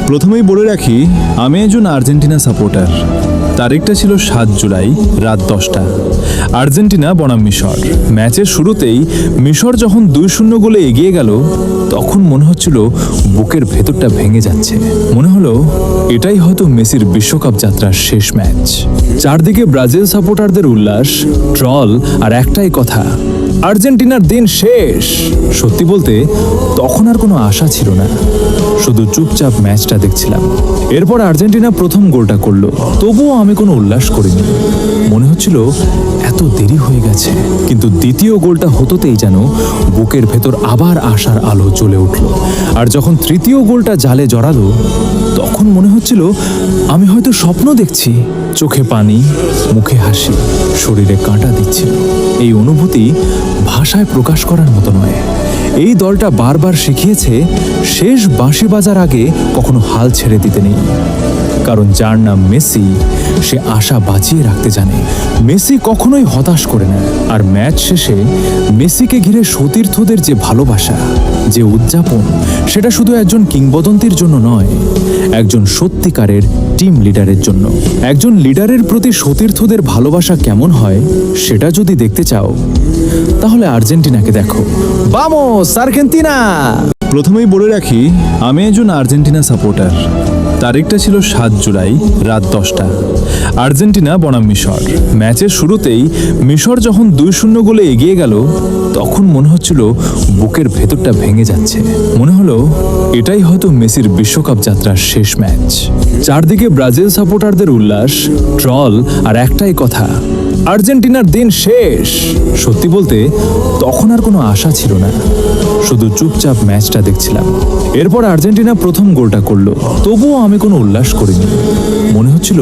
প্রথমেই বলে রাখি, আমি একজন আর্জেন্টিনা সাপোর্টার। তারিখটা ছিল 7 জুলাই, রাত 10টা। আর্জেন্টিনা বনাম মিশর। ম্যাচের শুরুতেই মিশর যখন 2-0 গোলে এগিয়ে গেল, তখন মনে হচ্ছিল বুকের ভেতরটা ভেঙে যাচ্ছে। মনে হলো এটাই হয়তো মেসির বিশ্বকাপ যাত্রার শেষ ম্যাচ। চারদিকে ব্রাজিল সাপোর্টারদের উল্লাস, ট্রল আর একটাই কথা, আর্জেন্টিনার দিন শেষ। সত্যি বলতে তখন আর কোনো আশা ছিল না, শুধু চুপচাপ ম্যাচটা দেখছিলাম। এরপর আর্জেন্টিনা প্রথম গোলটা করলো, তবুও আমি কোনো উল্লাস করিনি। মনে হচ্ছিল এত দেরি হয়ে গেছে। কিন্তু দ্বিতীয় গোলটা হতেই যেন বুকের ভেতর আবার আশার আলো জ্বলে উঠল। আর যখন তৃতীয় গোলটা জালে জড়ালো, তখন মনে হচ্ছিল আমি হয়তো স্বপ্ন দেখছি। চোখে পানি, মুখে হাসি, শরীরে কাঁটা দিচ্ছিল। এই অনুভূতি ভাষায় প্রকাশ করার মতো নয়। এই দলটা বারবার শিখিয়েছে শেষ বাঁশি বাজার আগে কখনো হাল ছেড়ে দিতে নেই। কারণ যার নাম মেসি, সে আশা বাঁচিয়ে রাখতে জানে। মেসি কখনোই হতাশ করে না। আর ম্যাচ শেষে মেসিকে ঘিরে সতীর্থদের যে ভালোবাসা, যে উদযাপন, সেটা শুধু একজন কিংবদন্তির জন্য নয়, একজন সত্যিকারের টিম লিডারের জন্য। একজন লিডারের প্রতি সতীর্থদের ভালোবাসা কেমন হয়, সেটা যদি দেখতে চাও, তাহলে আর্জেন্টিনাকে দেখো। Vamos Argentina! প্রথমেই বলে রাখি, আমি একজন আর্জেন্টিনা সাপোর্টার। তারিখটা ছিল 7 জুলাই, রাত 10টা। আর্জেন্টিনা বনাম মিশর। ম্যাচের শুরুতেই মিশর যখন 2-0 গোলে এগিয়ে গেল, তখন মনে হচ্ছিল বুকের ভেতরটা ভেঙে যাচ্ছে। মনে হলো এটাই হয়তো মেসির বিশ্বকাপ যাত্রার শেষ ম্যাচ। চারদিকে ব্রাজিল সাপোর্টারদের উল্লাস, ট্রল আর একটাই কথা, আর্জেন্টিনার দিন শেষ। সত্যি বলতে তখন আর কোনো আশা ছিল না, শুধু চুপচাপ ম্যাচটা দেখছিলাম। এরপর আর্জেন্টিনা প্রথম গোলটা করলো, তবুও আমি কোনো উল্লাস করিনি। মনে হচ্ছিল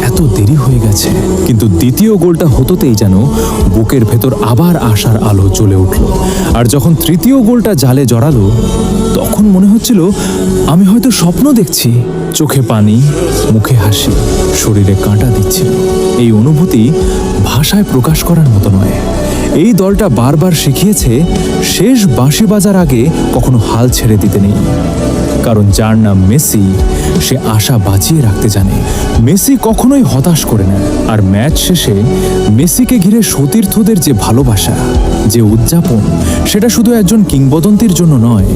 এত দেরি হয়ে গেছে। কিন্তু দ্বিতীয় গোলটা হতেই যেন বুকের ভেতর আবার আশার আলো জ্বলে উঠল। আর যখন তৃতীয় গোলটা জালে জড়ালো, তখন মনে হচ্ছিল আমি হয়তো স্বপ্ন দেখছি। চোখে পানি, মুখে হাসি, শরীরে কাঁটা দিচ্ছিল। এই অনুভূতি ভাষায় প্রকাশ করার মতো নয়। এই দলটা বারবার শিখিয়েছে শেষ বাঁশি বাজার আগে কখনো হাল ছেড়ে দিতে নেই। কারণ যার নাম মেসি, সে আশা বাঁচিয়ে রাখতে জানে। মেসি কখনোই হতাশ করে না। আর ম্যাচ শেষে মেসিকে ঘিরে সতীর্থদের যে ভালোবাসা, যে উদযাপন, সেটা শুধু একজন কিংবদন্তির জন্য নয়,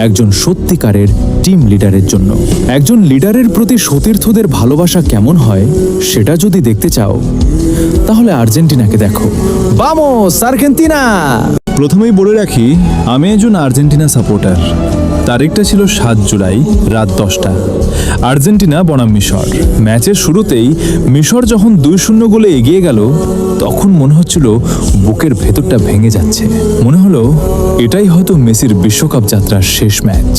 একজন সত্যিকারের টিম লিডারের জন্য। একজন লিডারের প্রতি সতীর্থদের ভালোবাসা কেমন হয়, সেটা যদি দেখতে চাও, তাহলে আর্জেন্টিনাকে দেখো। Vamos Argentina! প্রথমেই বলে রাখি, আমি একজন আর্জেন্টিনা সাপোর্টার। তারিখটা ছিল 7 জুলাই, রাত 10টা। আর্জেন্টিনা বনাম মিশর। ম্যাচের শুরুতেই মিশর যখন 2-0 গোলে এগিয়ে গেল, তখন মনে হচ্ছিল বুকের ভেতরটা ভেঙে যাচ্ছে। মনে হলো এটাই হয়তো মেসির বিশ্বকাপ যাত্রার শেষ ম্যাচ।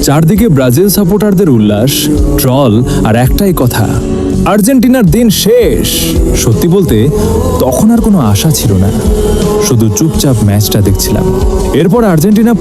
চারদিকে ব্রাজিল সাপোর্টারদের উল্লাস, ট্রল আর একটাই কথা, আর্জেন্টিনার দিন শেষ। সত্যি বলতে তখন আর কোনো আশা ছিল না, শুধু চুপচাপ ম্যাচটা দেখছিলাম। এরপর আর্জেন্টিনা